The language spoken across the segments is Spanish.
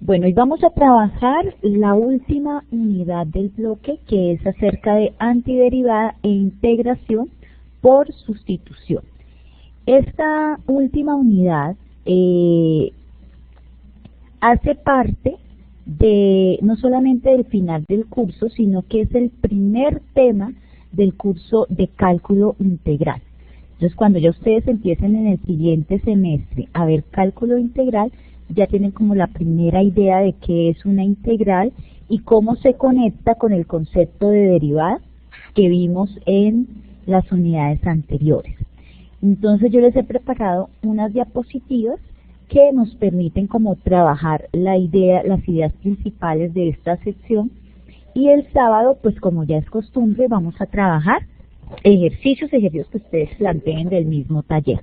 Bueno, y vamos a trabajar la última unidad del bloque, que es acerca de antiderivada e integración por sustitución. Esta última unidad hace parte de no solamente del final del curso, sino que es el primer tema del curso de cálculo integral. Entonces, cuando ya ustedes empiecen en el siguiente semestre a ver cálculo integral, ya tienen como la primera idea de qué es una integral y cómo se conecta con el concepto de derivada que vimos en las unidades anteriores. Entonces, yo les he preparado unas diapositivas que nos permiten como trabajar las ideas principales de esta sección, y el sábado, pues como ya es costumbre, vamos a trabajar ejercicios que ustedes planteen del mismo taller.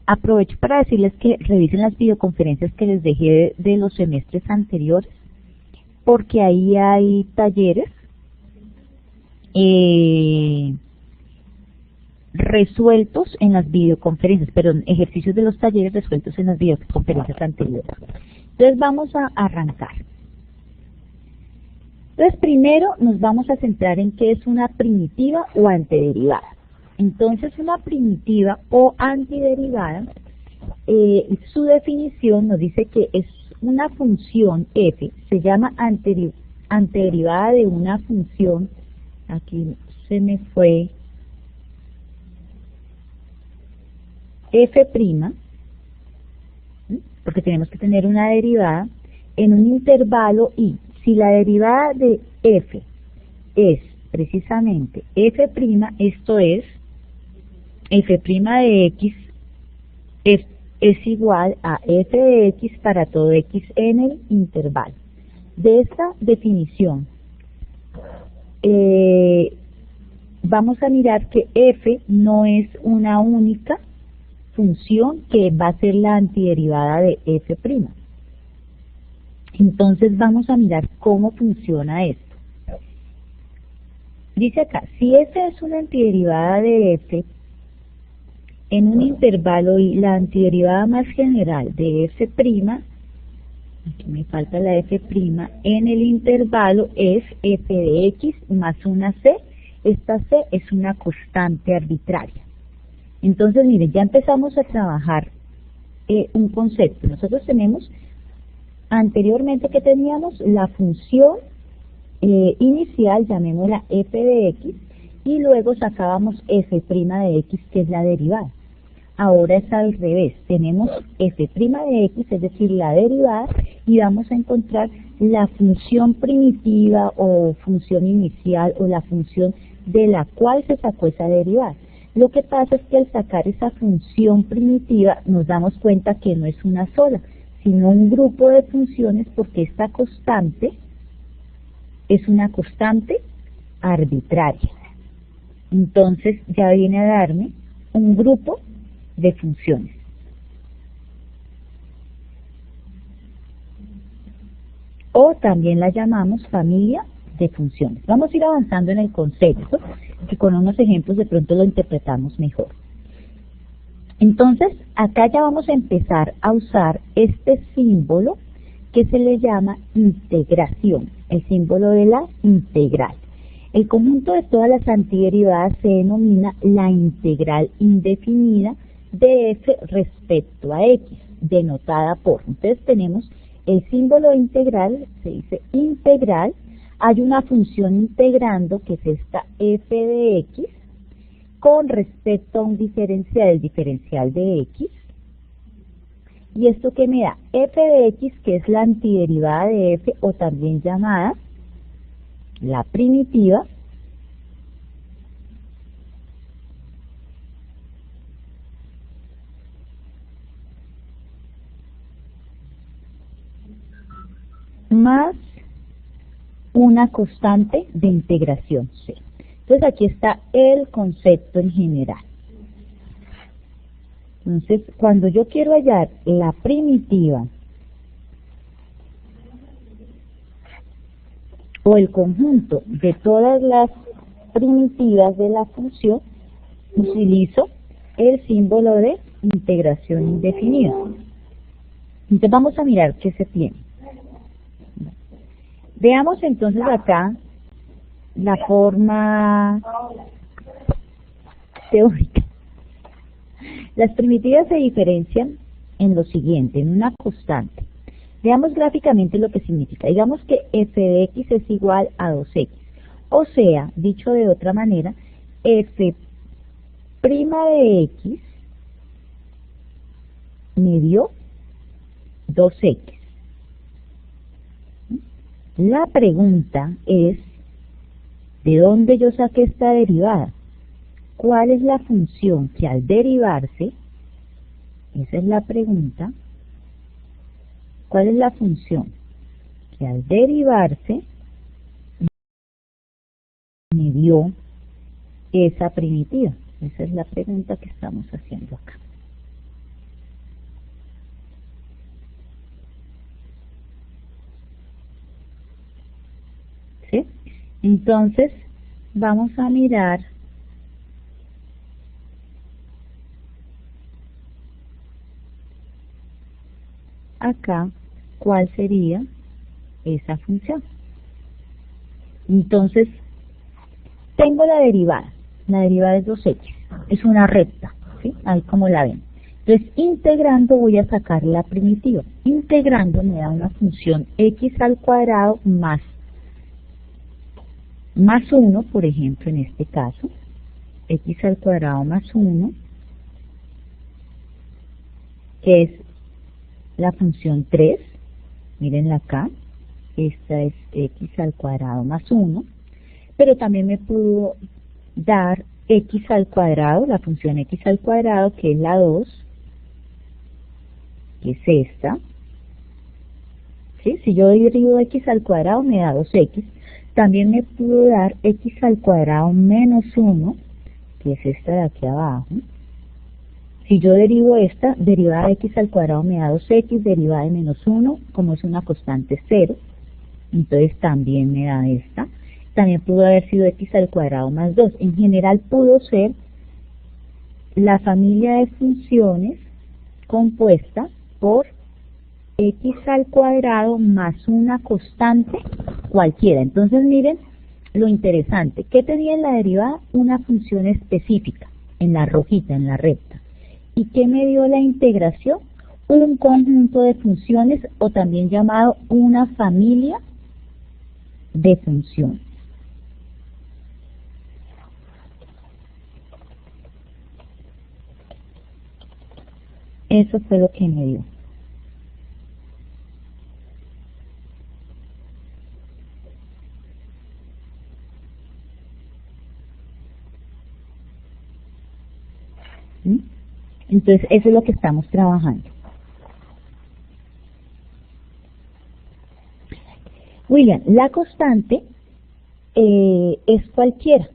Aprovecho para decirles que revisen las videoconferencias que les dejé de los semestres anteriores, porque ahí hay talleres resueltos en las videoconferencias, perdón, ejercicios de los talleres resueltos en las videoconferencias anteriores. Entonces vamos a arrancar. Entonces primero nos vamos a centrar en qué es una primitiva o antiderivada. Entonces una primitiva o antiderivada, su definición nos dice que es una función f, se llama antiderivada de una función, aquí se me fue, f', porque tenemos que tener una derivada en un intervalo y si la derivada de f es precisamente f', esto es f' de x es igual a f de x para todo x en el intervalo. De esta definición vamos a mirar que f no es una única función que va a ser la antiderivada de f'. Entonces vamos a mirar cómo funciona esto. Dice acá, si f es una antiderivada de f en un intervalo y la antiderivada más general de f', aquí me falta la f', en el intervalo es f de x más una c. Esta c es una constante arbitraria. Entonces, miren, ya empezamos a trabajar un concepto. Nosotros tenemos anteriormente que teníamos la función inicial, llamémosla f de x, y luego sacábamos f' de x, que es la derivada. Ahora es al revés, tenemos f' de x, es decir, la derivada, y vamos a encontrar la función primitiva o función inicial o la función de la cual se sacó esa derivada. Lo que pasa es que al sacar esa función primitiva nos damos cuenta que no es una sola, sino un grupo de funciones, porque esta constante es una constante arbitraria. Entonces ya viene a darme un grupo de funciones. O también la llamamos familia de funciones. Vamos a ir avanzando en el concepto, que con unos ejemplos de pronto lo interpretamos mejor. Entonces, acá ya vamos a empezar a usar este símbolo que se le llama integración, el símbolo de la integral. El conjunto de todas las antiderivadas se denomina la integral indefinida de f respecto a x, denotada por. Entonces tenemos el símbolo integral, se dice integral, hay una función integrando que es esta f de x con respecto a un diferencial, el diferencial de x, y esto que me da f de x, que es la antiderivada de f, o también llamada la primitiva, más una constante de integración c. Entonces aquí está el concepto en general. Entonces, cuando yo quiero hallar la primitiva o el conjunto de todas las primitivas de la función, utilizo el símbolo de integración indefinida. Entonces vamos a mirar qué se tiene. Veamos entonces acá la forma teórica. Las primitivas se diferencian en lo siguiente, en una constante. Veamos gráficamente lo que significa. Digamos que f de x es igual a 2x. O sea, dicho de otra manera, f' de x me dio 2x. La pregunta es, ¿de dónde yo saqué esta derivada? ¿Cuál es la función que al derivarse, esa es la pregunta, cuál es la función que al derivarse me dio esa primitiva? Esa es la pregunta que estamos haciendo acá. ¿Sí? Entonces, vamos a mirar acá cuál sería esa función. Entonces, tengo la derivada es 2x, es una recta, ¿sí? Ahí como la ven. Entonces, integrando voy a sacar la primitiva. Integrando me da una función x al cuadrado más 1, por ejemplo, en este caso, x al cuadrado más 1, que es la función 3, mírenla acá, esta es x al cuadrado más 1, pero también me pudo dar x al cuadrado, la función x al cuadrado, que es la 2, que es esta, ¿sí? Si yo derivo x al cuadrado me da 2x, también me pudo dar x al cuadrado menos 1, que es esta de aquí abajo. Si yo derivo esta, derivada de x al cuadrado me da 2x, derivada de menos 1, como es una constante 0, entonces también me da esta. También pudo haber sido x al cuadrado más 2. En general pudo ser la familia de funciones compuesta por x al cuadrado más una constante cualquiera. Entonces miren lo interesante. ¿Qué tenía en la derivada? Una función específica, en la rojita, en la recta. ¿Y qué me dio la integración? Un conjunto de funciones, o también llamado una familia de funciones. Eso fue lo que me dio. ¿Mm? Entonces, eso es lo que estamos trabajando. William, la constante es cualquiera.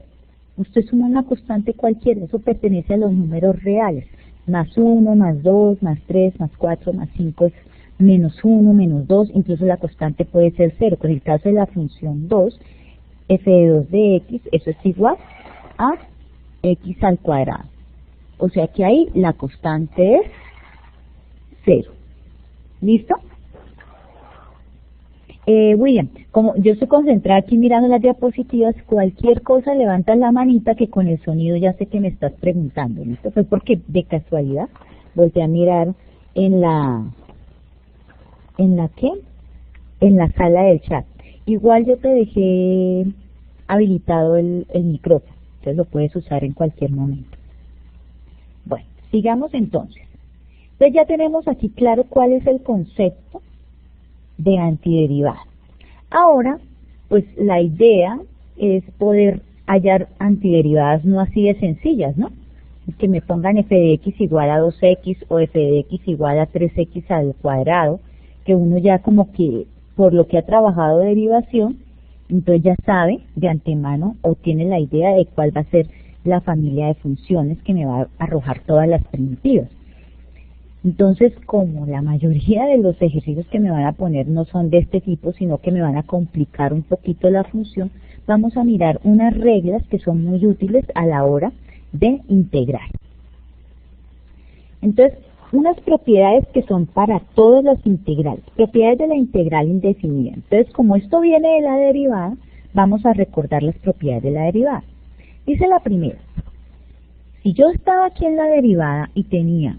Usted suma una constante cualquiera, eso pertenece a los números reales. Más 1, más 2, más 3, más 4, más 5 es menos 1, menos 2, incluso la constante puede ser 0. Con el caso de la función 2, f de 2 de x, eso es igual a x al cuadrado. O sea que ahí la constante es 0. ¿Listo? William, como yo estoy concentrada aquí mirando las diapositivas, cualquier cosa levantas la manita que con el sonido ya sé que me estás preguntando, ¿listo? Fue porque de casualidad volteé a mirar en la ¿qué? En la sala del chat. Igual yo te dejé habilitado el micrófono, entonces lo puedes usar en cualquier momento. Bueno, sigamos entonces. Entonces ya tenemos aquí claro cuál es el concepto de antiderivada. Ahora, pues la idea es poder hallar antiderivadas no así de sencillas, ¿no? Que me pongan f de x igual a 2x o f de x igual a 3x al cuadrado, que uno ya como que por lo que ha trabajado derivación, entonces ya sabe de antemano o tiene la idea de cuál va a ser la familia de funciones que me va a arrojar todas las primitivas. Entonces, como la mayoría de los ejercicios que me van a poner no son de este tipo, sino que me van a complicar un poquito la función, vamos a mirar unas reglas que son muy útiles a la hora de integrar. Entonces, unas propiedades que son para todas las integrales, propiedades de la integral indefinida. Entonces, como esto viene de la derivada, vamos a recordar las propiedades de la derivada. Dice la primera, si yo estaba aquí en la derivada y tenía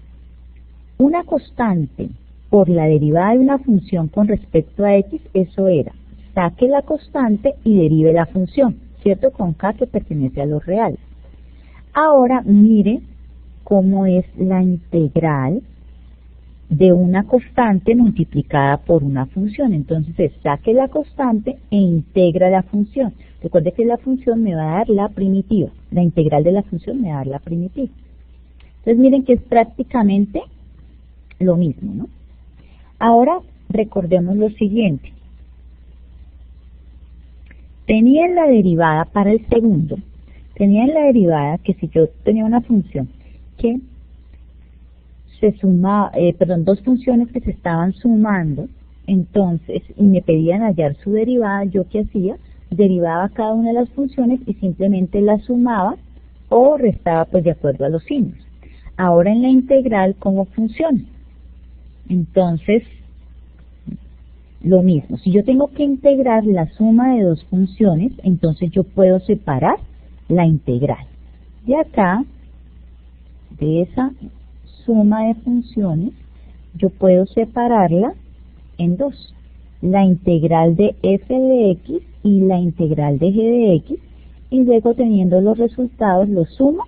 una constante por la derivada de una función con respecto a x, eso era, saque la constante y derive la función, ¿cierto? Con k que pertenece a los reales. Ahora mire cómo es la integral de una constante multiplicada por una función. Entonces saque la constante e integra la función. Recuerde que la función me va a dar la primitiva. La integral de la función me va a dar la primitiva. Entonces miren que es prácticamente lo mismo, ¿no? Ahora recordemos lo siguiente. Tenía en la derivada para el segundo, tenía en la derivada que si yo tenía una función que se suma, dos funciones que se estaban sumando, entonces, y me pedían hallar su derivada, ¿yo qué hacía? Derivaba cada una de las funciones y simplemente las sumaba o restaba pues de acuerdo a los signos. Ahora en la integral, ¿cómo funciona? Entonces, lo mismo, si yo tengo que integrar la suma de dos funciones, entonces yo puedo separar la integral. De acá, de esa suma de funciones, yo puedo separarla en dos. La integral de f de x y la integral de g de x, y luego teniendo los resultados los sumo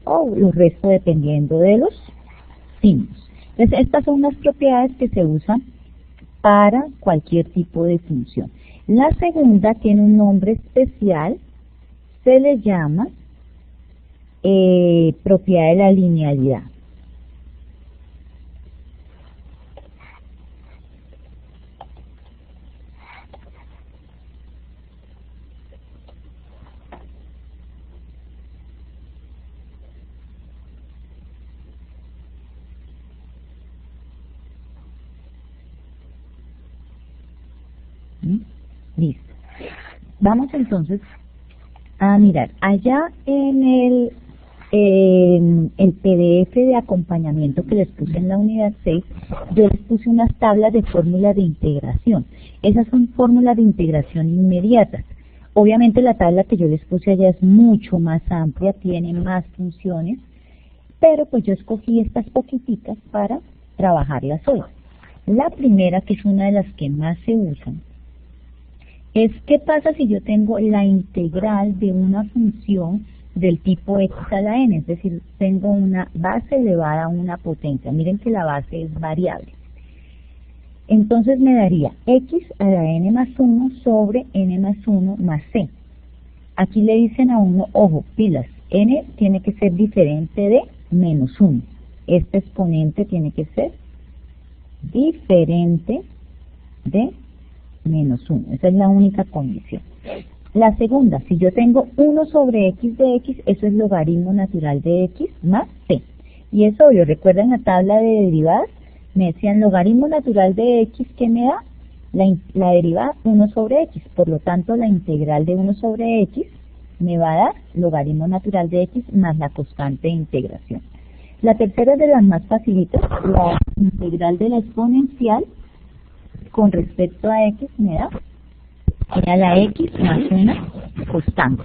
o los resto dependiendo de los signos. Entonces, estas son unas propiedades que se usan para cualquier tipo de función. La segunda tiene un nombre especial, se le llama propiedad de la linealidad. Listo. Vamos entonces a mirar. Allá en el PDF de acompañamiento que les puse en la unidad 6, yo les puse unas tablas de fórmulas de integración. Esas son fórmulas de integración inmediatas. Obviamente la tabla que yo les puse allá es mucho más amplia, tiene más funciones, pero pues yo escogí estas poquiticas para trabajarlas hoy. La primera, que es una de las que más se usan, es qué pasa si yo tengo la integral de una función del tipo x a la n, es decir, tengo una base elevada a una potencia. Miren que la base es variable. Entonces me daría x a la n más 1 sobre n más 1 más c. Aquí le dicen a uno, ojo, pilas, n tiene que ser diferente de menos 1. Este exponente tiene que ser diferente de menos 1. Esa es la única condición. La segunda, si yo tengo 1 sobre x de x, eso es logaritmo natural de x más c. Y es obvio, recuerdan la tabla de derivadas, me decían logaritmo natural de x, ¿qué me da? La derivada 1 sobre x. Por lo tanto, la integral de 1 sobre x me va a dar logaritmo natural de x más la constante de integración. La tercera es de las más facilitas, la integral de la exponencial con respecto a x me da a la x más una constante.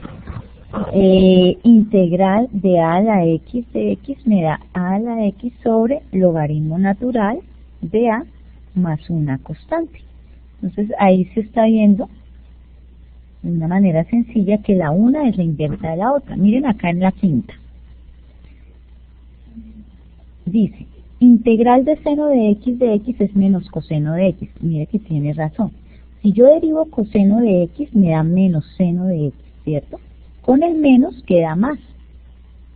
Integral de a la x de x me da a a la x sobre logaritmo natural de a más una constante. Entonces ahí se está viendo de una manera sencilla que la una es la inversa de la otra. Miren acá en la quinta. Dice, integral de seno de x es menos coseno de x. Mire que tiene razón. Si yo derivo coseno de x, me da menos seno de x, ¿cierto? Con el menos queda más.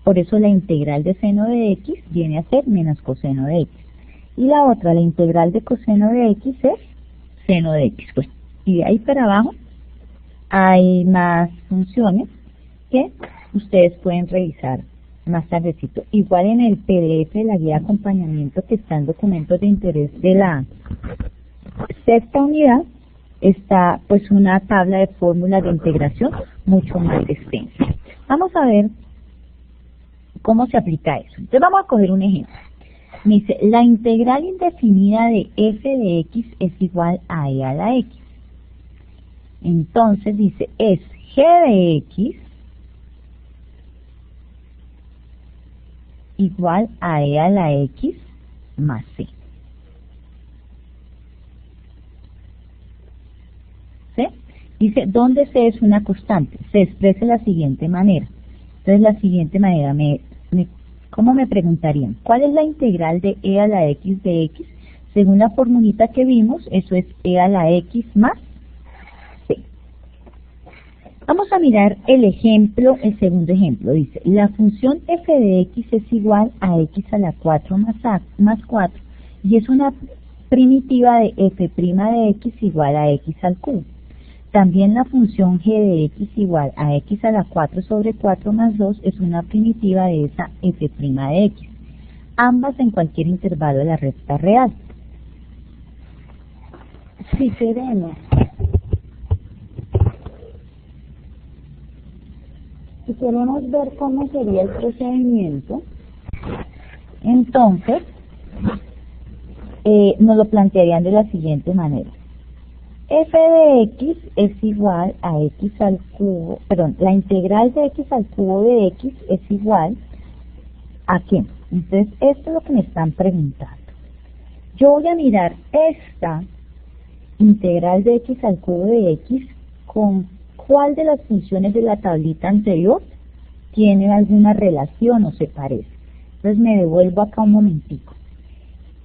Por eso la integral de seno de x viene a ser menos coseno de x. Y la otra, la integral de coseno de x es seno de x. Pues, y de ahí para abajo hay más funciones que ustedes pueden revisar más tardecito. Igual en el PDF de la guía de acompañamiento que está en documentos de interés de la sexta unidad, está pues una tabla de fórmulas de integración mucho más extensa. Vamos a ver cómo se aplica eso. Entonces vamos a coger un ejemplo. Me dice, la integral indefinida de f de x es igual a e a la x. Entonces dice, es g de x igual a e a la x más c. ¿Sí? Dice, ¿dónde c es una constante? Se expresa de la siguiente manera. Entonces, la siguiente manera, ¿cómo me preguntarían? ¿Cuál es la integral de e a la x de x? Según la formulita que vimos, eso es e a la x más c. Vamos a mirar el ejemplo, el segundo ejemplo. Dice, la función f de x es igual a x a la 4 más 4 y es una primitiva de f' de x igual a x al cubo. También la función g de x igual a x a la 4 sobre 4 más 2 es una primitiva de esa f' de x, ambas en cualquier intervalo de la recta real. Si queremos ver cómo sería el procedimiento, entonces nos lo plantearían de la siguiente manera. F de x es igual a x al cubo, perdón, la integral de x al cubo de x es igual a ¿qué? Entonces, esto es lo que me están preguntando. Yo voy a mirar esta integral de x al cubo de x con cuál de las funciones de la tablita anterior tiene alguna relación o se parece. Entonces, me devuelvo acá un momentico.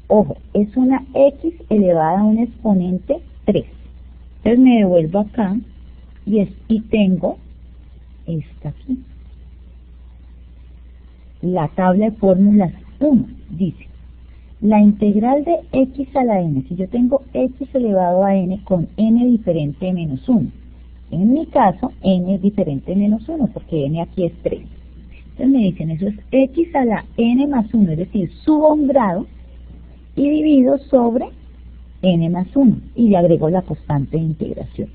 Ojo, es una x elevada a un exponente 3. Entonces me devuelvo acá y tengo esta aquí. La tabla de fórmulas 1 dice, la integral de x a la n, si yo tengo x elevado a n con n diferente de menos 1. En mi caso, n es diferente de menos 1 porque n aquí es 3. Entonces me dicen, eso es x a la n más 1, es decir, subo un grado y divido sobre n más 1 y le agrego la constante de integración.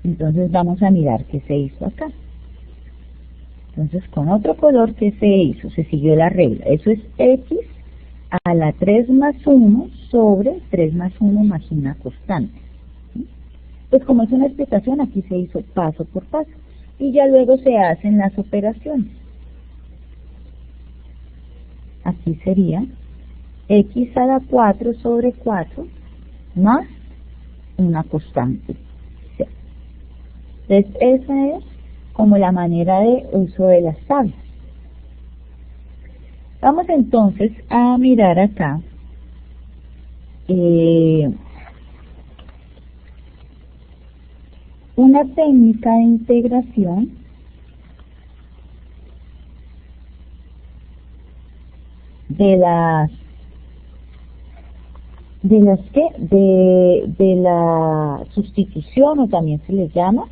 Entonces vamos a mirar qué se hizo acá. Entonces con otro color, ¿qué se hizo? Se siguió la regla. Eso es x a la 3 más 1 sobre 3 más 1 más una constante. ¿Sí? Pues como es una explicación, aquí se hizo paso por paso y ya luego se hacen las operaciones. Aquí sería x a la 4 sobre 4 más una constante. Entonces, esa es como la manera de uso de las tablas. Vamos entonces a mirar acá una técnica de integración de la sustitución, o también se le llama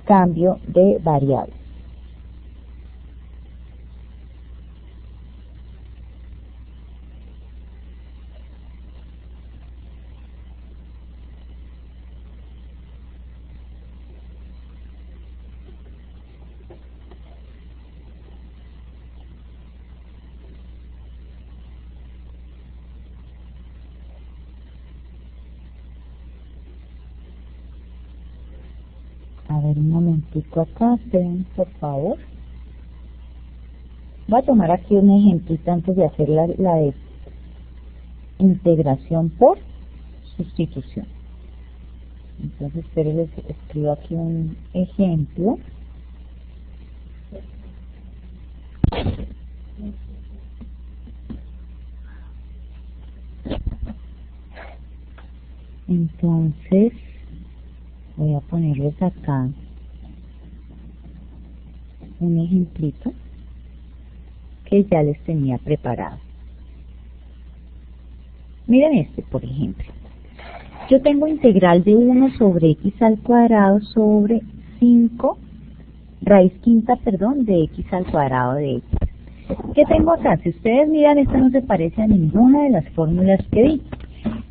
cambio de variables. A ver, un momentico acá, esperen por favor. Voy a tomar aquí un ejemplito antes de hacer la de integración por sustitución. Entonces, esperen, les escribo aquí un ejemplo. Entonces, voy a ponerles acá un ejemplito que ya les tenía preparado. Miren este, por ejemplo. Yo tengo integral de 1 sobre x al cuadrado sobre 5 raíz quinta, de x al cuadrado de x. ¿Qué tengo acá? Si ustedes miran, esto no se parece a ninguna de las fórmulas que di.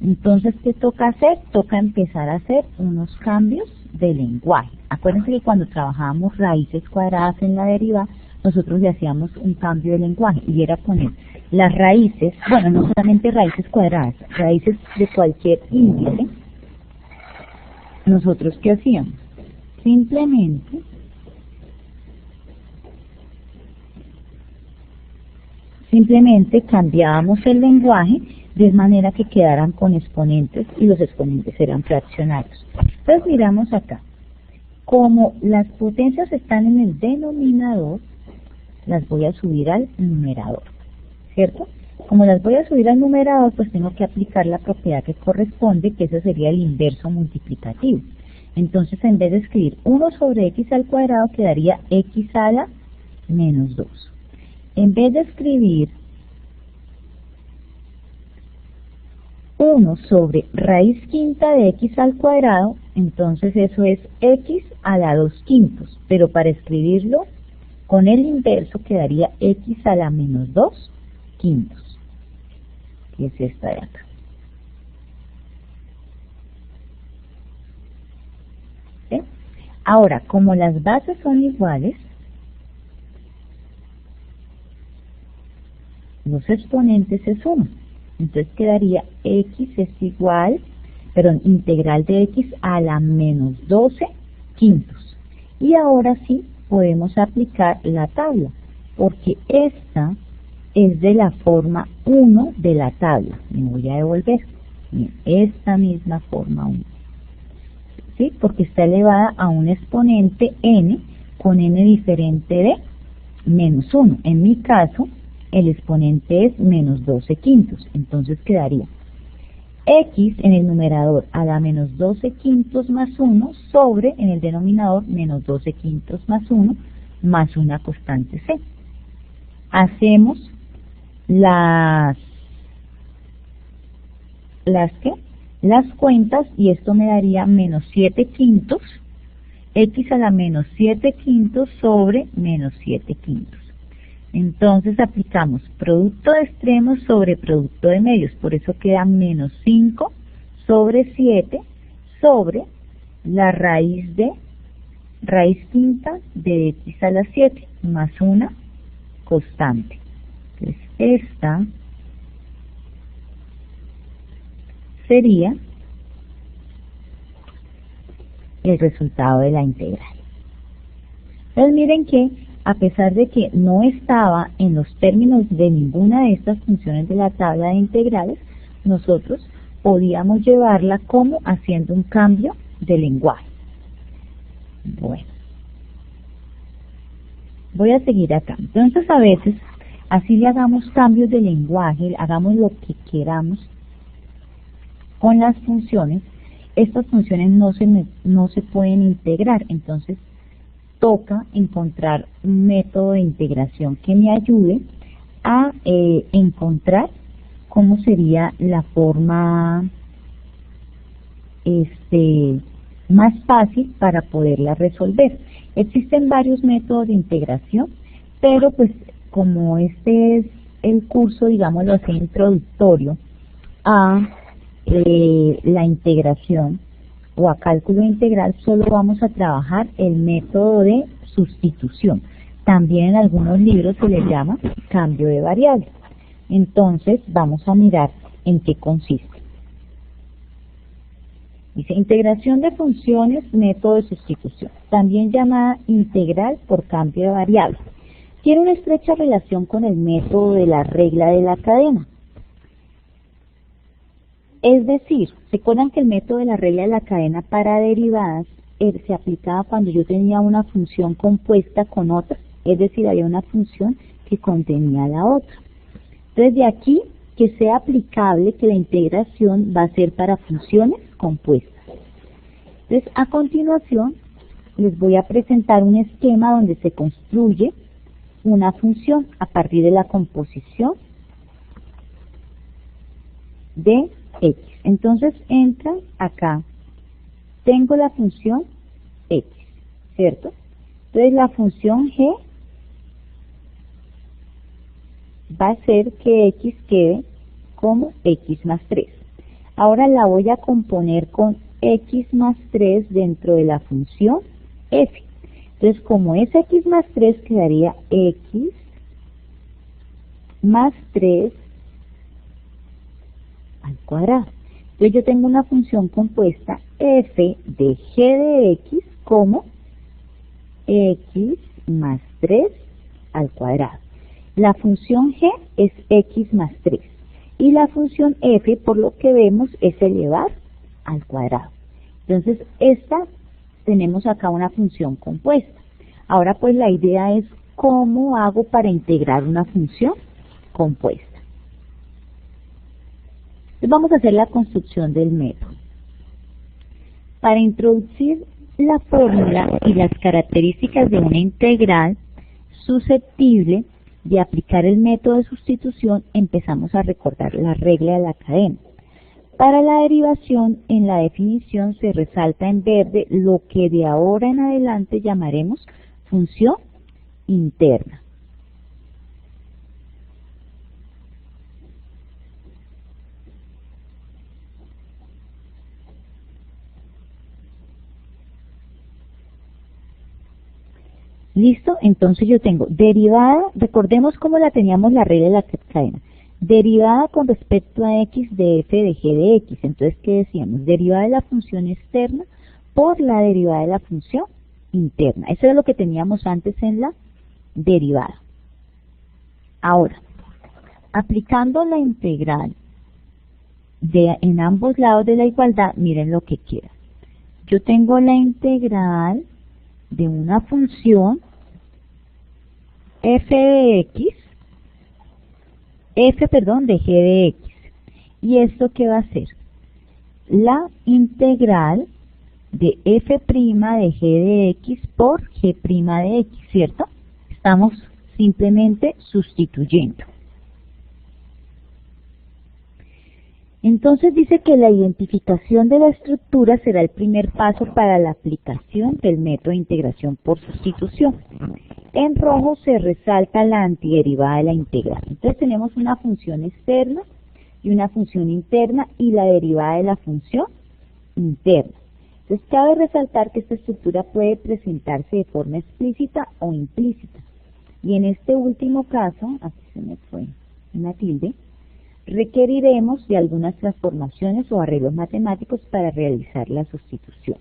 Entonces, ¿qué toca hacer? Toca empezar a hacer unos cambios de lenguaje. Acuérdense que cuando trabajábamos raíces cuadradas en la deriva, nosotros le hacíamos un cambio de lenguaje y era poner las raíces, bueno, no solamente raíces cuadradas, raíces de cualquier índice, nosotros ¿qué hacíamos? Simplemente cambiábamos el lenguaje de manera que quedaran con exponentes y los exponentes eran fraccionarios. Entonces miramos acá, como las potencias están en el denominador, las voy a subir al numerador, ¿cierto? Como las voy a subir al numerador, pues tengo que aplicar la propiedad que corresponde, que ese sería el inverso multiplicativo. Entonces, en vez de escribir 1 sobre x al cuadrado, quedaría x a la menos 2. En vez de escribir 1 sobre raíz quinta de x al cuadrado, entonces eso es x a la 2/5, pero para escribirlo con el inverso quedaría x a la menos 2/5, que es esta de acá. ¿Sí? Ahora, como las bases son iguales, los exponentes es 1. Entonces quedaría x es igual, integral de x a la menos 12/5. Y ahora sí podemos aplicar la tabla, porque esta es de la forma 1 de la tabla. Me voy a devolver. Bien, esta misma forma 1. ¿Sí? Porque está elevada a un exponente n con n diferente de menos 1. En mi caso, el exponente es menos 12/5. Entonces quedaría x en el numerador a la menos 12/5 más 1 sobre en el denominador menos 12/5 más 1 más una constante c. Hacemos las cuentas y esto me daría menos 7/5, x a la menos 7/5 sobre menos 7/5. Entonces aplicamos producto de extremos sobre producto de medios, por eso queda menos 5 sobre 7 sobre la raíz quinta de x a la 7 más una constante. Entonces esta sería el resultado de la integral. Entonces miren que a pesar de que no estaba en los términos de ninguna de estas funciones de la tabla de integrales, nosotros podíamos llevarla como haciendo un cambio de lenguaje. Bueno, voy a seguir acá. Entonces a veces, así le hagamos cambios de lenguaje, hagamos lo que queramos con las funciones, estas funciones no se pueden integrar, entonces toca encontrar un método de integración que me ayude a encontrar cómo sería la forma más fácil para poderla resolver. Existen varios métodos de integración, pero pues como este es el curso, digámoslo así, introductorio a la integración o a cálculo integral, solo vamos a trabajar el método de sustitución. También en algunos libros se le llama cambio de variable. Entonces vamos a mirar en qué consiste. Dice integración de funciones, método de sustitución, también llamada integral por cambio de variable. Tiene una estrecha relación con el método de la regla de la cadena. Es decir, ¿se acuerdan que el método de la regla de la cadena para derivadas se aplicaba cuando yo tenía una función compuesta con otra? Es decir, había una función que contenía la otra. Entonces, de aquí que sea aplicable que la integración va a ser para funciones compuestas. Entonces, a continuación, les voy a presentar un esquema donde se construye una función a partir de la composición de x. Entonces entran acá, tengo la función x, ¿cierto? Entonces la función g va a ser que x quede como x más 3. Ahora la voy a componer con x más 3 dentro de la función f. Entonces como es x más 3 quedaría x más 3 al cuadrado. Entonces yo tengo una función compuesta f de g de x como x más 3 al cuadrado. La función g es x más 3 y la función f, por lo que vemos, es elevar al cuadrado. Entonces tenemos acá una función compuesta. Ahora pues la idea es cómo hago para integrar una función compuesta. Entonces vamos a hacer la construcción del método. Para introducir la fórmula y las características de una integral susceptible de aplicar el método de sustitución, empezamos a recordar la regla de la cadena. Para la derivación, en la definición se resalta en verde lo que de ahora en adelante llamaremos función interna. ¿Listo? Entonces yo tengo derivada, recordemos cómo la teníamos la regla de la cadena. Derivada con respecto a x de f de g de x. Entonces, ¿qué decíamos? Derivada de la función externa por la derivada de la función interna. Eso era lo que teníamos antes en la derivada. Ahora, aplicando la integral en ambos lados de la igualdad, miren lo que queda. Yo tengo la integral de una función f de x, de g de x. ¿Y esto qué va a ser? La integral de f' de g de x por g' de x, ¿cierto? Estamos simplemente sustituyendo. Entonces dice que la identificación de la estructura será el primer paso para la aplicación del método de integración por sustitución. En rojo se resalta la antiderivada de la integral. Entonces tenemos una función externa y una función interna y la derivada de la función interna. Entonces cabe resaltar que esta estructura puede presentarse de forma explícita o implícita. Y en este último caso, aquí se me fue una tilde, requeriremos de algunas transformaciones o arreglos matemáticos para realizar la sustitución.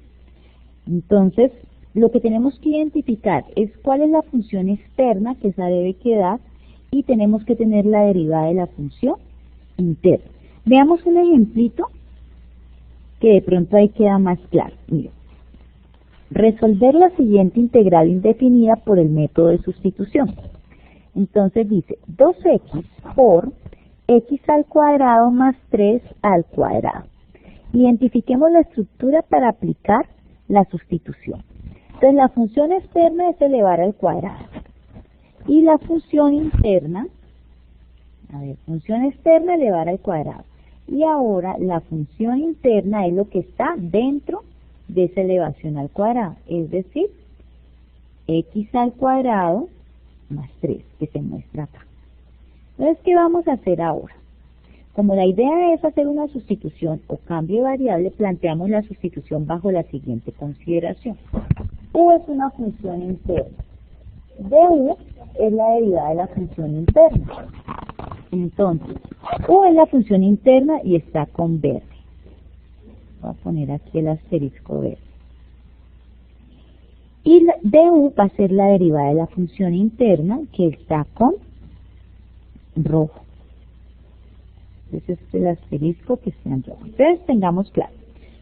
Entonces, lo que tenemos que identificar es cuál es la función externa, que esa debe quedar, y tenemos que tener la derivada de la función interna. Veamos un ejemplito que de pronto ahí queda más claro. Miren, resolver la siguiente integral indefinida por el método de sustitución. Entonces dice 2x por x al cuadrado más 3 al cuadrado. Identifiquemos la estructura para aplicar la sustitución. Entonces la función externa es elevar al cuadrado. Y la función interna, función externa elevar al cuadrado. Y ahora la función interna es lo que está dentro de esa elevación al cuadrado. Es decir, x al cuadrado más 3, que se muestra acá. Entonces, ¿qué vamos a hacer ahora? Como la idea es hacer una sustitución o cambio de variable, planteamos la sustitución bajo la siguiente consideración. U es una función interna. Du es la derivada de la función interna. Entonces, U es la función interna y está con verde. Voy a poner aquí el asterisco verde. Y du va a ser la derivada de la función interna que está con rojo. Entonces este es el asterisco que está en rojo. Entonces tengamos claro.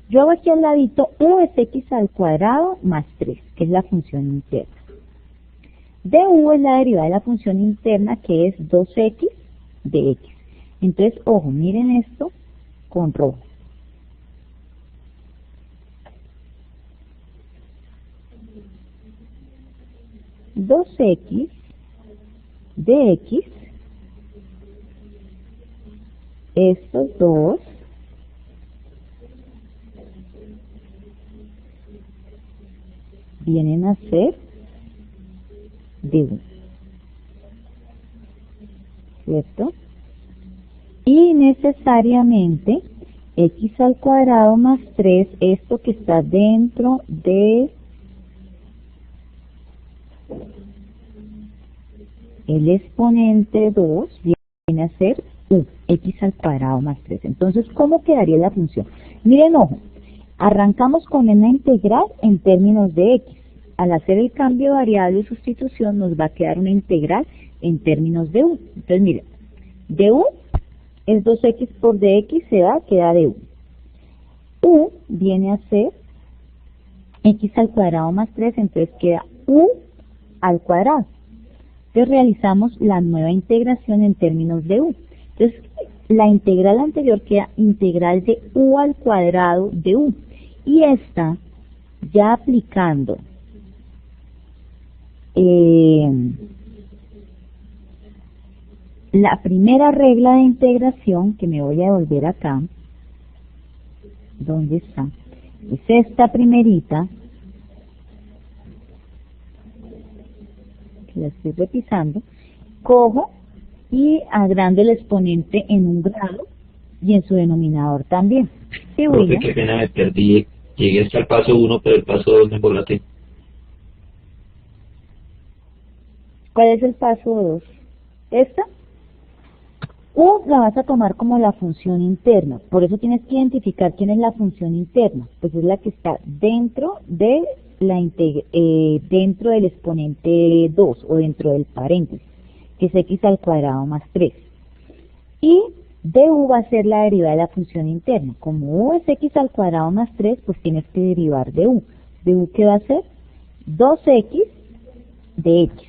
Yo hago aquí al ladito u es x al cuadrado más 3, que es la función interna. Du es la derivada de la función interna que es 2x de x. Entonces, ojo, miren esto con rojo. Dos x de x, estos dos vienen a ser du, ¿cierto? Y necesariamente x al cuadrado más 3, esto que está dentro de el exponente 2, viene a ser u, x al cuadrado más 3. Entonces, ¿cómo quedaría la función? Miren, ojo, arrancamos con una integral en términos de x. Al hacer el cambio de variable de sustitución nos va a quedar una integral en términos de u. Entonces, miren, du es 2x por dx, se va, queda du. U viene a ser x al cuadrado más 3, entonces queda u al cuadrado. Entonces realizamos la nueva integración en términos de u. Entonces la integral anterior queda integral de u al cuadrado de u. Y esta, ya aplicando la primera regla de integración, que me voy a devolver acá, ¿dónde está? Es esta primerita, que la estoy repisando, cojo y agrando el exponente en un grado y en su denominador también. Profe, qué pena, me perdí. Llegué hasta el paso 1, pero el paso 2 me embolaté. ¿Cuál es el paso 2? ¿Esta? U la vas a tomar como la función interna, por eso tienes que identificar quién es la función interna, pues es la que está dentro de dentro del exponente 2 o dentro del paréntesis, que es x al cuadrado más 3. Y du va a ser la derivada de la función interna. Como u es x al cuadrado más 3, pues tienes que derivar de u. ¿De u qué va a ser? 2x de x.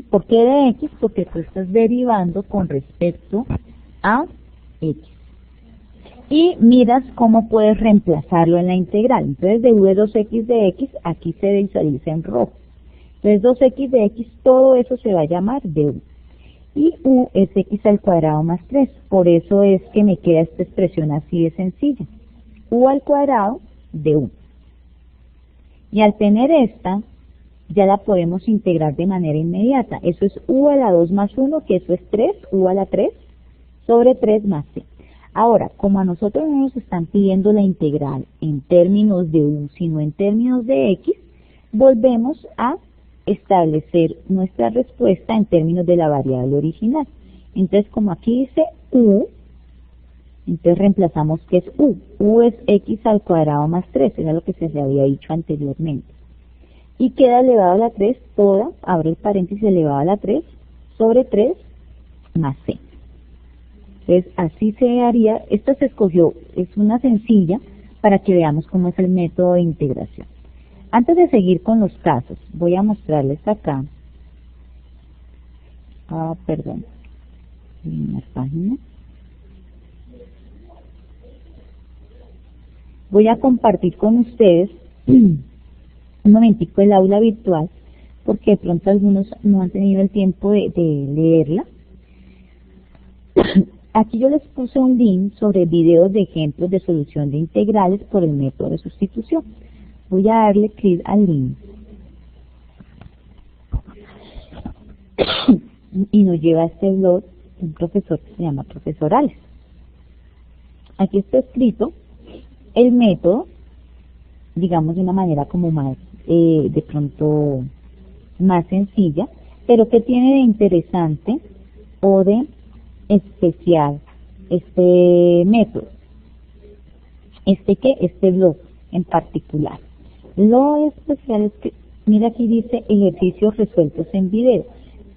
¿Por qué de x? Porque tú estás derivando con respecto a x. Y miras cómo puedes reemplazarlo en la integral. Entonces de u de 2x de x, aquí se visualiza en rojo. Entonces 2x de x, todo eso se va a llamar du. Y u es x al cuadrado más 3. Por eso es que me queda esta expresión así de sencilla. U al cuadrado de u. Y al tener esta, ya la podemos integrar de manera inmediata. Eso es u a la 2 más 1, que eso es 3, u a la 3, sobre 3 más c. Ahora, como a nosotros no nos están pidiendo la integral en términos de u, sino en términos de x, volvemos a establecer nuestra respuesta en términos de la variable original. Entonces, como aquí dice u, entonces reemplazamos que es u. U es x al cuadrado más 3, era lo que se le había dicho anteriormente. Y queda elevado a la 3 toda, abre el paréntesis, elevado a la 3 sobre 3 más c. Entonces así se haría, esta se escogió, es una sencilla para que veamos cómo es el método de integración. Antes de seguir con los casos, voy a mostrarles acá, en la página. Voy a compartir con ustedes un momentico el aula virtual, porque de pronto algunos no han tenido el tiempo de leerla. Aquí yo les puse un link sobre videos de ejemplos de solución de integrales por el método de sustitución. Voy a darle clic al link. Y nos lleva a este blog de un profesor que se llama Profesor Alex. Aquí está escrito el método, digamos de una manera como más, de pronto más sencilla, pero que tiene de interesante o de especial este método, este blog en particular. Lo especial es que, mira aquí dice ejercicios resueltos en video.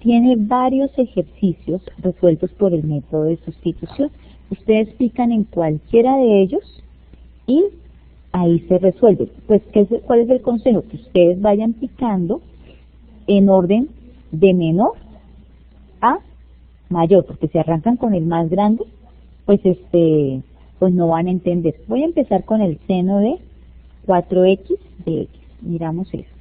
Tiene varios ejercicios resueltos por el método de sustitución. Ustedes pican en cualquiera de ellos y ahí se resuelve. Pues, ¿cuál es el consejo? Que ustedes vayan picando en orden de menor a mayor, porque si arrancan con el más grande, pues pues no van a entender. Voy a empezar con el seno de 4x de x. Miramos esto.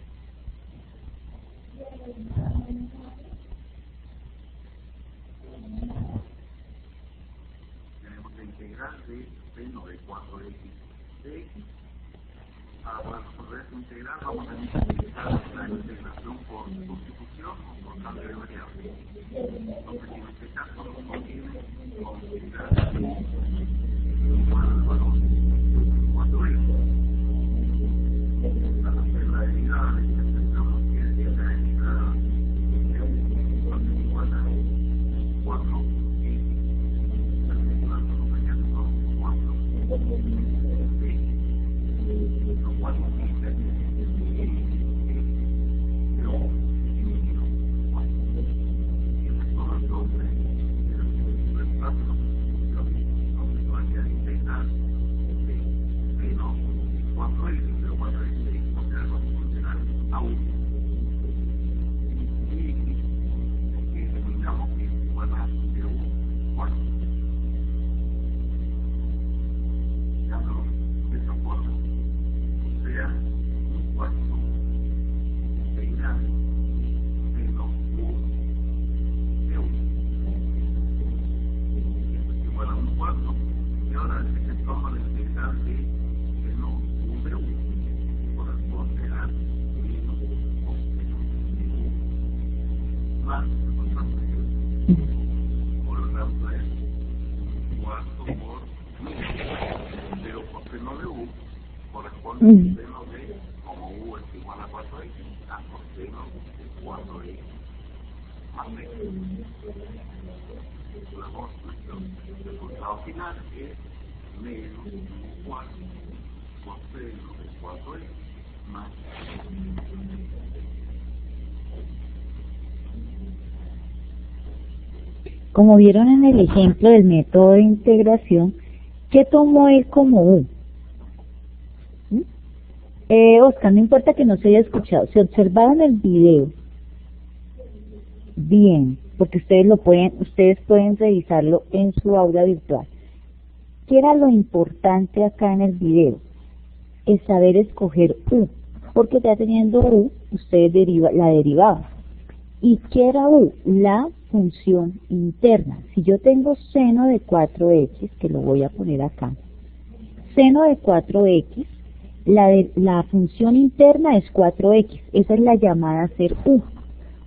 Tenemos la integral de seno de 4x de x. Para resolver esta integral vamos a utilizar la integración por sustitución o por cambio de variable. Entonces, en este caso, nos viene con la integral igual al valor de 4x. Para hacer la derivada, necesitamos que la integral es igual a 4x corresponde al seno de, como u es igual a 4x, a coseno de 4x más x. El resultado final es menos u cuarto coseno de 4x más Como vieron en el ejemplo del método de integración, ¿qué tomó él como u? Oscar, no importa que no se haya escuchado, si observaron el video bien, porque ustedes pueden revisarlo en su aula virtual. ¿Qué era lo importante acá en el video? Es saber escoger u, porque ya teniendo u, ustedes la derivaban. ¿Y qué era u? La función interna. Si yo tengo seno de 4x, que lo voy a poner acá, seno de 4x, la función interna es 4x, esa es la llamada a ser u.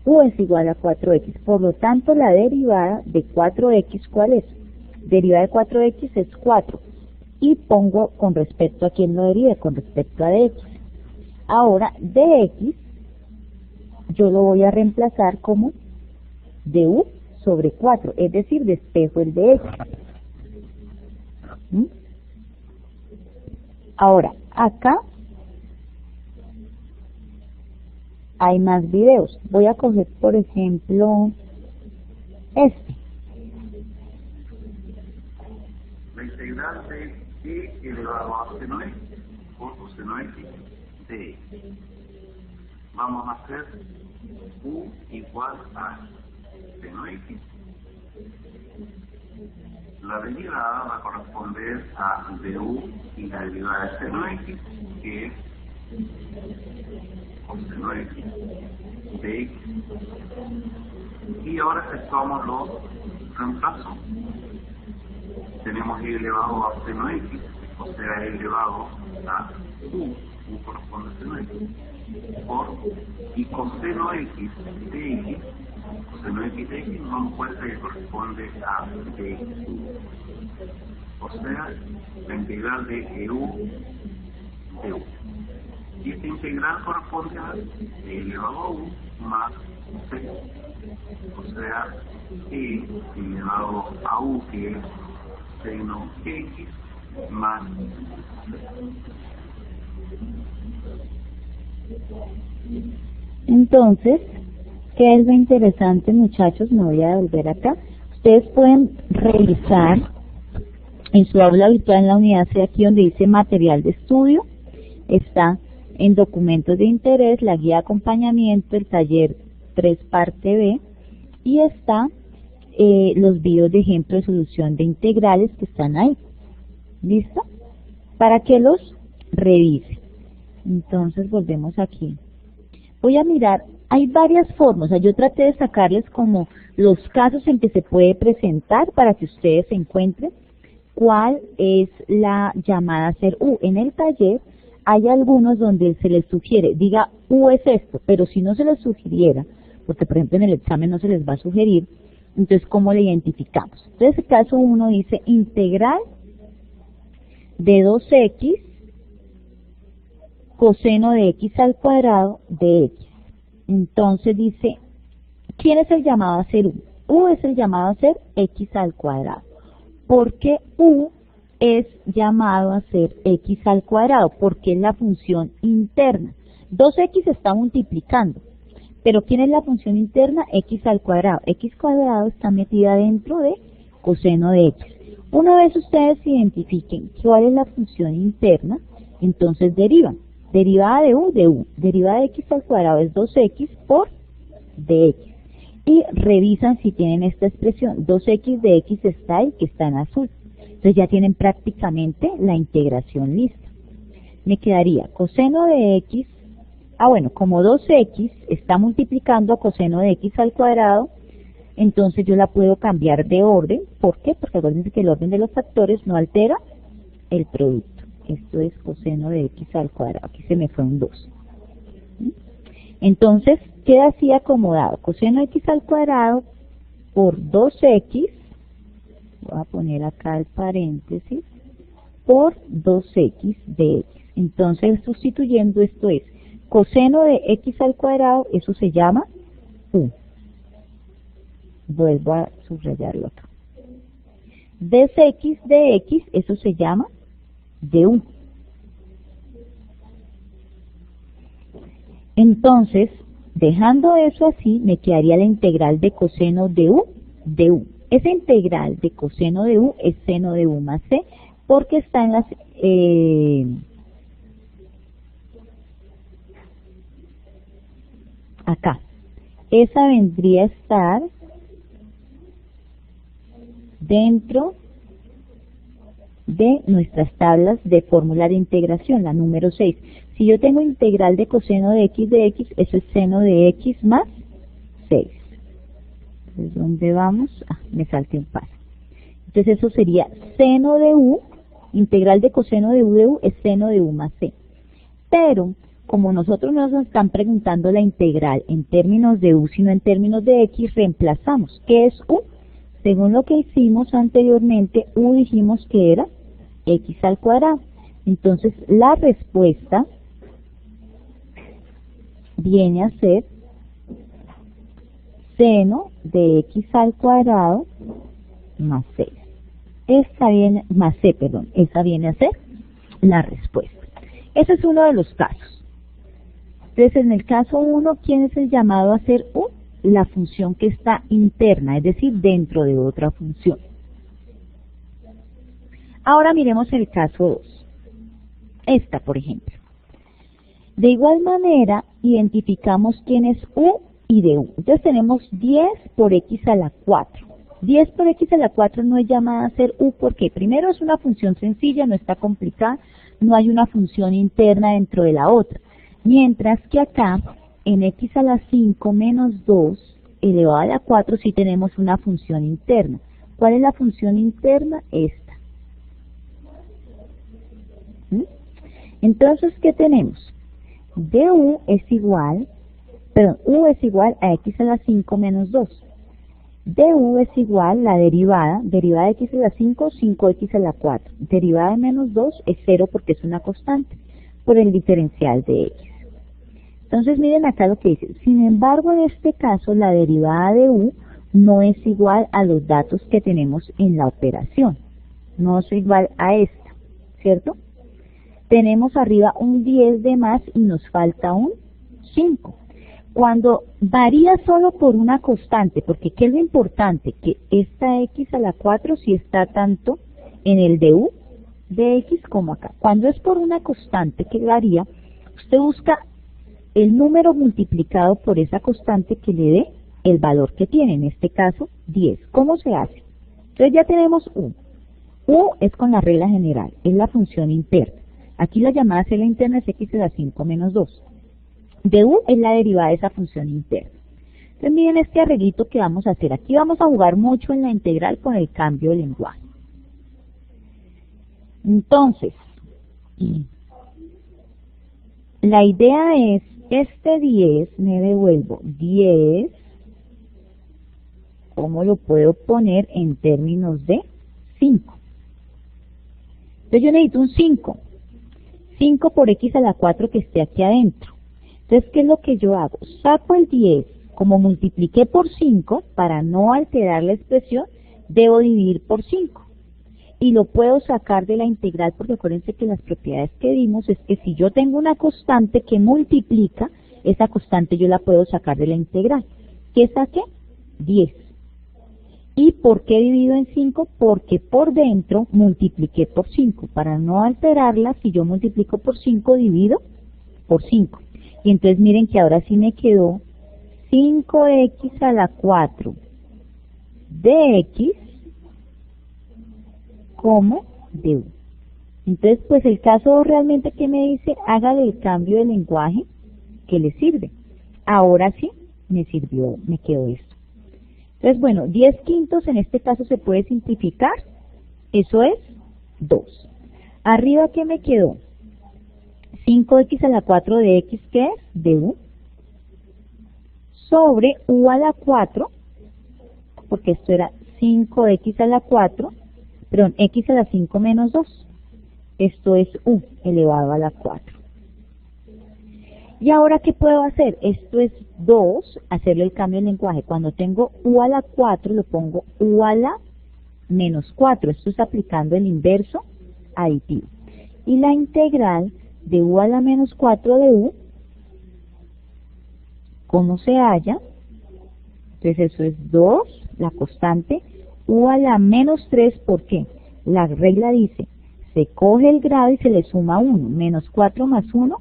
U es igual a 4x, por lo tanto la derivada de 4x, ¿cuál es? Derivada de 4x es 4, y pongo con respecto a quién lo derive, con respecto a dx. Ahora, dx, yo lo voy a reemplazar como du sobre 4, es decir, despejo el de x. Ahora, acá hay más videos. Voy a coger, por ejemplo, este. la integral de e elevado a seno x por coseno x de x. Vamos a hacer u igual a seno x. La derivada va a corresponder a du y la derivada de seno x, que es coseno x de x. Y ahora efectuamos los reemplazos. Tenemos e elevado a seno x, o sea, e elevado a u corresponde a seno x, por y coseno x de x, coseno x de x nos damos cuenta que corresponde a dx. O sea, la integral de eu de u. Y esta integral corresponde a e elevado a u más c. O sea, e elevado a u, que es seno x más Entonces, ¿qué es lo interesante, muchachos? Me voy a volver acá. Ustedes pueden revisar en su aula virtual en la unidad C, aquí donde dice material de estudio, está en documentos de interés, la guía de acompañamiento, el taller 3 parte B, y está los videos de ejemplo de solución de integrales que están ahí. ¿Listo? Para que los revise. Entonces volvemos aquí. Voy a mirar, hay varias formas, yo traté de sacarles como los casos en que se puede presentar para que ustedes se encuentren cuál es la llamada a ser u. En el taller hay algunos donde se les sugiere, diga u es esto, pero si no se les sugiriera, porque por ejemplo en el examen no se les va a sugerir, entonces ¿cómo le identificamos? Entonces el caso 1 dice integral de 2x coseno de x al cuadrado de x. Entonces dice, ¿quién es el llamado a ser u? U es el llamado a ser x al cuadrado. ¿Por qué u es llamado a ser x al cuadrado? Porque es la función interna. 2x está multiplicando, pero ¿quién es la función interna? X al cuadrado. X cuadrado está metida dentro de coseno de x. Una vez ustedes identifiquen cuál es la función interna, entonces derivan. Derivada de u, derivada de x al cuadrado es 2x por dx. Y revisan si tienen esta expresión, 2x de x está ahí, que está en azul. Entonces ya tienen prácticamente la integración lista. Me quedaría coseno de x, como 2x está multiplicando a coseno de x al cuadrado, entonces yo la puedo cambiar de orden. ¿Por qué? Porque acuérdense que el orden de los factores no altera el producto. Esto es coseno de x al cuadrado. Aquí se me fue un 2. Entonces, queda así acomodado. Coseno de x al cuadrado por 2x. Voy a poner acá el paréntesis. por 2x de x. Entonces, sustituyendo esto es coseno de x al cuadrado, eso se llama u. Vuelvo a subrayarlo acá. Dx de x, eso se llama du. Entonces, dejando eso así, me quedaría la integral de coseno de u de u. Esa integral de coseno de u es seno de u más c, porque está en las... acá. Esa vendría a estar dentro de nuestras tablas de fórmula de integración, la número 6. Si yo tengo integral de coseno de x, eso es seno de x más 6. Entonces, ¿dónde vamos? Me salté un paso. Entonces, eso sería seno de u, integral de coseno de u es seno de u más c. Pero, como nosotros no nos están preguntando la integral en términos de u, sino en términos de x, reemplazamos. ¿Qué es u? Según lo que hicimos anteriormente, u dijimos que era x al cuadrado. Entonces, la respuesta viene a ser seno de x al cuadrado más 6. Esa viene a ser la respuesta. Ese es uno de los casos. Entonces, en el caso 1, ¿quién es el llamado a hacer u? La función que está interna, es decir, dentro de otra función. Ahora miremos el caso 2. Esta, por ejemplo. De igual manera, identificamos quién es u y de u. Entonces tenemos 10 por x a la 4. 10 por x a la 4 no es llamada a ser u porque primero es una función sencilla, no está complicada, no hay una función interna dentro de la otra. Mientras que acá, en x a la 5 menos 2 elevado a la 4 sí tenemos una función interna. ¿Cuál es la función interna? Esta. Entonces, ¿qué tenemos? Du es igual, u es igual a x a la 5 menos 2. Du es igual, la derivada de x a la 5, 5x a la 4. Derivada de menos 2 es 0 porque es una constante, por el diferencial de x. Entonces miren acá lo que dice. Sin embargo, en este caso, la derivada de u no es igual a los datos que tenemos en la operación. No es igual a esta, ¿cierto? Tenemos arriba un 10 de más y nos falta un 5. Cuando varía solo por una constante, porque ¿qué es lo importante? Que esta x a la 4 sí está tanto en el de u de x como acá. Cuando es por una constante que varía, usted busca el número multiplicado por esa constante que le dé el valor que tiene, en este caso 10. ¿Cómo se hace? Entonces ya tenemos u. U es con la regla general, es la función interna. Aquí la llamada celda interna es x a la 5 menos 2. De u es la derivada de esa función interna. Entonces miren este arreglito que vamos a hacer. Aquí vamos a jugar mucho en la integral con el cambio de lenguaje. Entonces, la idea es, este 10, me devuelvo 10, ¿cómo lo puedo poner en términos de 5? Entonces yo necesito un 5. 5 por x a la 4 que esté aquí adentro. Entonces, ¿qué es lo que yo hago? Saco el 10, como multipliqué por 5, para no alterar la expresión, debo dividir por 5. Y lo puedo sacar de la integral, porque acuérdense que las propiedades que vimos es que si yo tengo una constante que multiplica, esa constante yo la puedo sacar de la integral. ¿Qué saqué? 10. ¿Y por qué divido en 5? Porque por dentro multipliqué por 5. Para no alterarla, si yo multiplico por 5, divido por 5. Y entonces miren que ahora sí me quedó 5x a la 4 de x como du. Entonces, pues el caso realmente que me dice, hágale el cambio de lenguaje que le sirve. Ahora sí me sirvió, me quedó esto. Entonces, bueno, 10 quintos en este caso se puede simplificar. Eso es 2. Arriba, ¿qué me quedó? 5x a la 4 de x, ¿qué es? De u. Sobre u a la 4, porque esto era 5x a la 4, perdón, x a la 5 menos 2. Esto es u elevado a la 4. Y ahora, ¿qué puedo hacer? Esto es 2, hacerle el cambio de lenguaje. Cuando tengo u a la 4, lo pongo u a la menos 4. Esto es aplicando el inverso aditivo. Y la integral de u a la menos 4 de u, ¿cómo se halla? Entonces eso es 2, la constante, u a la menos 3, ¿por qué? La regla dice, se coge el grado y se le suma 1, menos 4 más 1,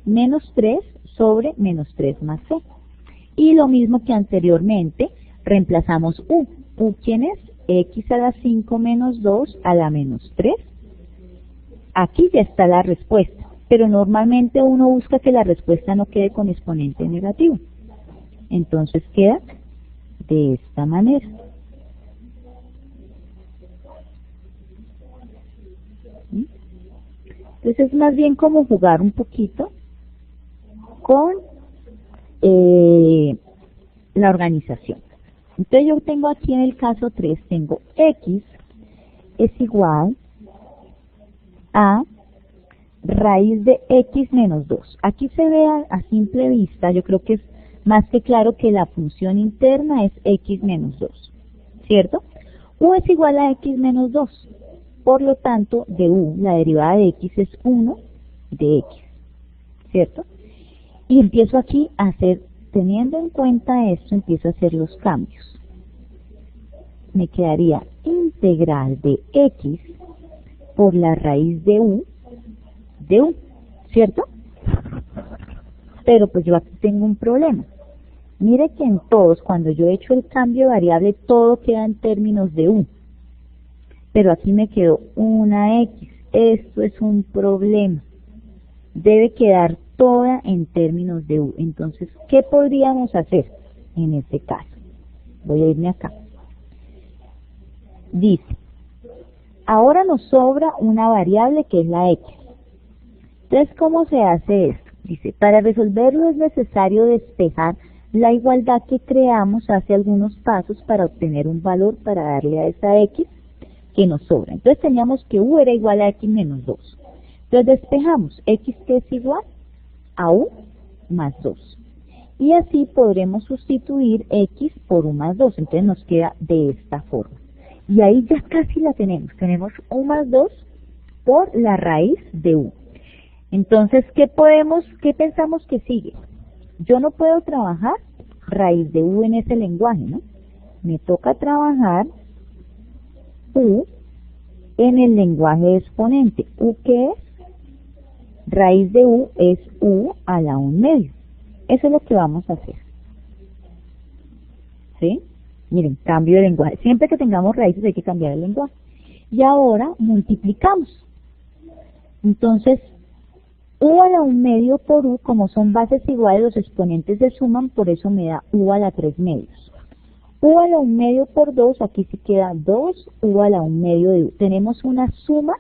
menos 3 sobre menos 3 más c. Y lo mismo que anteriormente, reemplazamos u. ¿U quién es? X a la 5 menos 2 a la menos 3. Aquí ya está la respuesta, pero normalmente uno busca que la respuesta no quede con exponente negativo. Entonces queda de esta manera. ¿Sí? Entonces es más bien como jugar un poquito con la organización. Entonces yo tengo aquí en el caso 3, tengo x es igual a raíz de x menos 2. Aquí se ve a simple vista, yo creo que es más que claro que la función interna es x menos 2, ¿cierto? U es igual a x menos 2, por lo tanto de u, la derivada de x es 1 de x, ¿cierto? Y empiezo aquí a hacer, teniendo en cuenta esto, empiezo a hacer los cambios. Me quedaría integral de x por la raíz de u, ¿cierto? Pero pues yo aquí tengo un problema. Mire que en todos, cuando yo he hecho el cambio de variable, todo queda en términos de u. Pero aquí me quedó una x. Esto es un problema. Debe quedar toda en términos de u. Entonces, ¿qué podríamos hacer en este caso? Voy a irme acá. Dice, ahora nos sobra una variable que es la x. Entonces, ¿cómo se hace esto? Dice, para resolverlo es necesario despejar la igualdad que creamos hace algunos pasos para obtener un valor para darle a esa x que nos sobra. Entonces teníamos que u era igual a x menos 2. Entonces despejamos x que es igual a u más 2. Y así podremos sustituir x por u más 2. Entonces nos queda de esta forma. Y ahí ya casi la tenemos. Tenemos u más 2 por la raíz de u. Entonces, ¿qué pensamos que sigue? Yo no puedo trabajar raíz de u en ese lenguaje, ¿no? Me toca trabajar u en el lenguaje de exponente. ¿U qué es? Raíz de u es u a la 1/2. Eso es lo que vamos a hacer. ¿Sí? Miren, cambio de lenguaje. Siempre que tengamos raíces hay que cambiar el lenguaje. Y ahora multiplicamos. Entonces, u a la 1/2 por u, como son bases iguales, los exponentes se suman, por eso me da u a la 3/2. U a la 1/2 por 2, aquí sí queda 2 u a la 1/2 de u. Tenemos una suma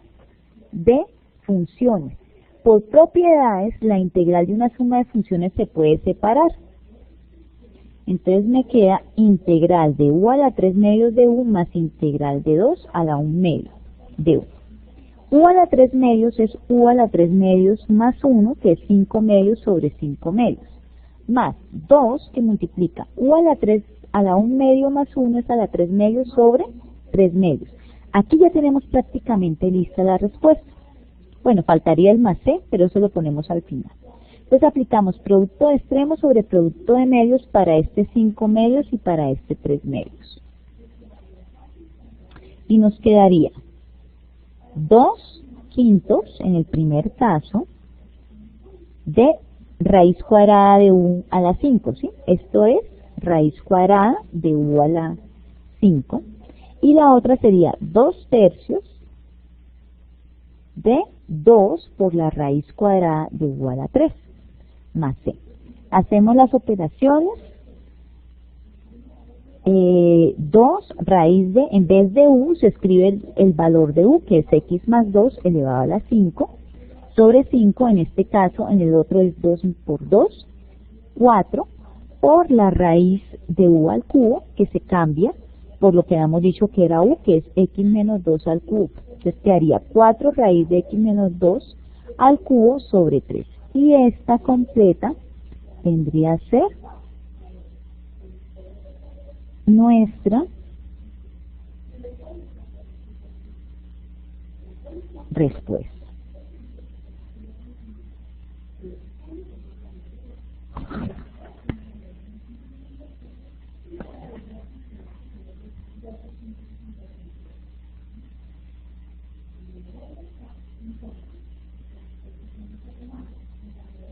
de funciones. Por propiedades, la integral de una suma de funciones se puede separar. Entonces me queda integral de u a la 3/2 de u más integral de 2 a la 1/2 de u. U a la 3/2 es u a la 3/2 más 1, que es 5/2 sobre 5/2, más 2 que multiplica u a la 1/2 más 1 es a la 3/2 sobre 3/2. Aquí ya tenemos prácticamente lista la respuesta. Bueno, faltaría el más c, pero eso lo ponemos al final. Entonces aplicamos producto de extremos sobre producto de medios para este 5/2 y para este 3/2. Y nos quedaría 2/5 en el primer caso de raíz cuadrada de u a la 5, ¿sí? Esto es raíz cuadrada de u a la 5. Y la otra sería 2/3 de 2 por la raíz cuadrada de u a la 3 más c. Hacemos las operaciones. 2 raíz de, en vez de u, se escribe el valor de u, que es x más 2 elevado a la 5, sobre 5, en este caso, en el otro es 2 por 2, 4, por la raíz de u al cubo, que se cambia por lo que habíamos dicho que era u, que es x menos 2 al cubo. Entonces quedaría 4 raíz de x menos 2 al cubo sobre 3. Y esta completa vendría a ser nuestra respuesta.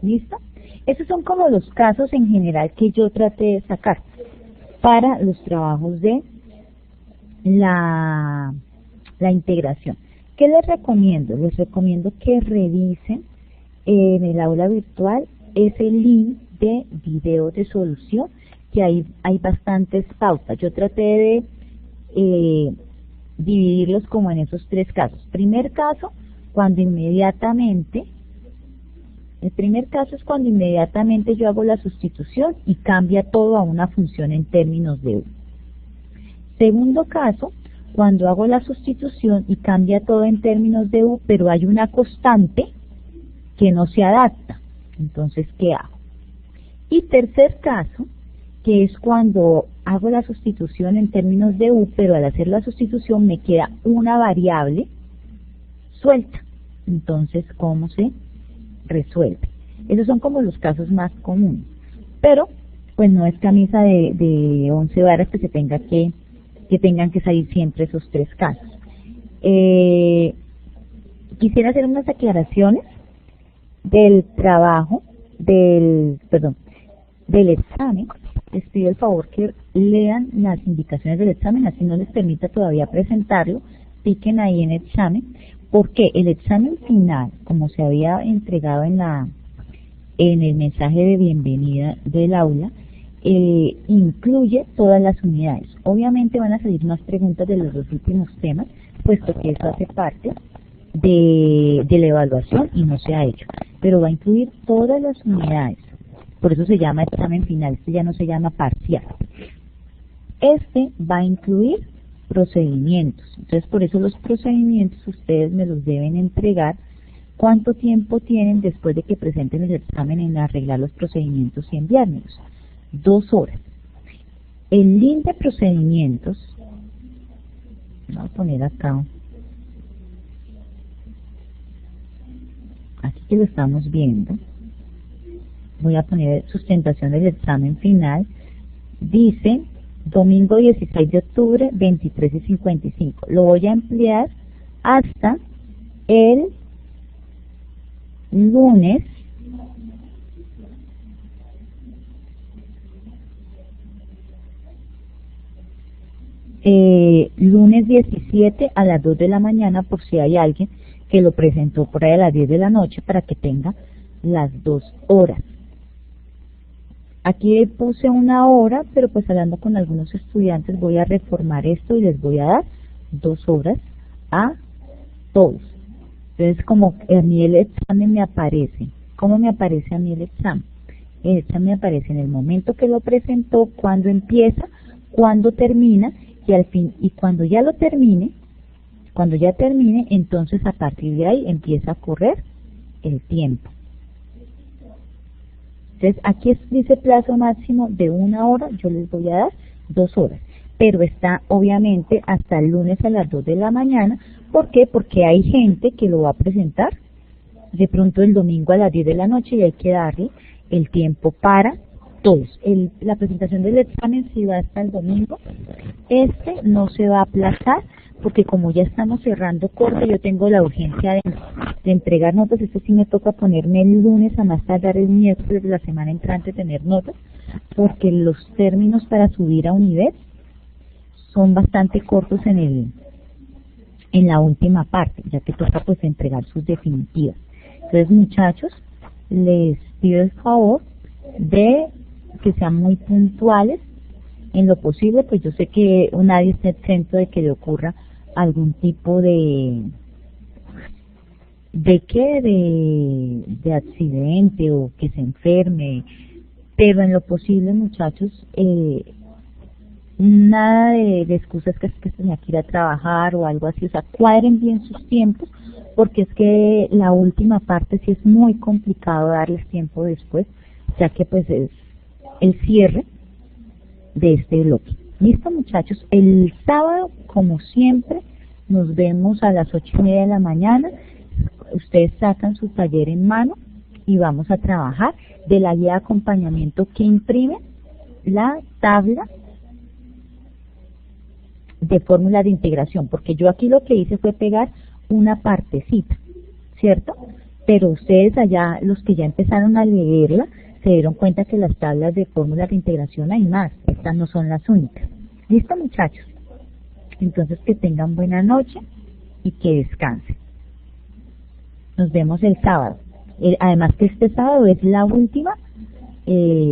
¿Listo? Esos son como los casos en general que yo traté de sacar para los trabajos de la integración. ¿Qué les recomiendo? Les recomiendo que revisen en el aula virtual ese link de video de solución, que hay bastantes pautas. Yo traté de dividirlos como en esos 3 casos. Primer caso, el primer caso es cuando inmediatamente yo hago la sustitución y cambia todo a una función en términos de U. Segundo caso, cuando hago la sustitución y cambia todo en términos de U, pero hay una constante que no se adapta. Entonces, ¿qué hago? Y tercer caso, que es cuando hago la sustitución en términos de U, pero al hacer la sustitución me queda una variable suelta. Entonces, ¿cómo se resuelve? Esos son como los casos más comunes. Pero, pues no es camisa de 11 varas que tengan que salir siempre esos 3 casos. Quisiera hacer unas aclaraciones del trabajo, del examen. Les pido el favor que lean las indicaciones del examen, así no les permita todavía presentarlo, piquen ahí en examen, porque el examen final, como se había entregado en el mensaje de bienvenida del aula, incluye todas las unidades. Obviamente van a salir más preguntas de los 2 últimos temas, puesto que eso hace parte de la evaluación y no se ha hecho, pero va a incluir todas las unidades. Por eso se llama examen final, este ya no se llama parcial. Este va a incluir procedimientos, entonces por eso los procedimientos ustedes me los deben entregar. ¿Cuánto tiempo tienen después de que presenten el examen en arreglar los procedimientos y enviármelos? 2 horas. El link de procedimientos, voy a poner acá, aquí que lo estamos viendo, voy a poner sustentación del examen final, dice domingo 16 de octubre, 23:55. Lo voy a emplear hasta el lunes lunes 17 a las 2 de la mañana, por si hay alguien que lo presentó por ahí a las 10 de la noche, para que tenga las 2 horas. Aquí puse 1 hora, pero pues hablando con algunos estudiantes voy a reformar esto y les voy a dar 2 horas a todos. Entonces, como a mí el examen me aparece, ¿cómo me aparece a mí el examen? El examen me aparece en el momento que lo presentó, cuando empieza, cuando termina y al fin, y cuando ya lo termine, cuando ya termine, entonces a partir de ahí empieza a correr el tiempo. Entonces, aquí dice plazo máximo de 1 hora, yo les voy a dar 2 horas. Pero está obviamente hasta el lunes a las 2 de la mañana. ¿Por qué? Porque hay gente que lo va a presentar de pronto el domingo a las 10 de la noche y hay que darle el tiempo para todos. La presentación del examen sí va hasta el domingo. Este no se va a aplazar porque como ya estamos cerrando corte, yo tengo la urgencia de entregar notas. Esto sí me toca ponerme el lunes, a más tardar el miércoles de la semana entrante, tener notas, porque los términos para subir a un nivel son bastante cortos en la última parte, ya que toca pues entregar sus definitivas. Entonces, muchachos, les pido el favor de que sean muy puntuales en lo posible, pues yo sé que nadie está exento de que le ocurra algún tipo de accidente o que se enferme, pero en lo posible, muchachos, Nada de excusas que es que tenía que ir a trabajar o algo así, o sea, cuadren bien sus tiempos, porque es que la última parte sí es muy complicado darles tiempo después, ya que pues es el cierre de este bloque. Listo, muchachos, el sábado, como siempre, nos vemos a las 8:30 de la mañana. Ustedes sacan su taller en mano y vamos a trabajar de la guía de acompañamiento que imprime la tabla de fórmula de integración, porque yo aquí lo que hice fue pegar una partecita, ¿cierto? Pero ustedes allá, los que ya empezaron a leerla, se dieron cuenta que las tablas de fórmulas de integración hay más, estas no son las únicas. ¿Listo, muchachos? Entonces que tengan buena noche y que descansen. Nos vemos el sábado. Además que este sábado es la última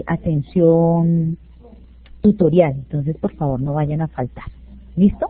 atención tutorial, entonces por favor no vayan a faltar. ¿Listo?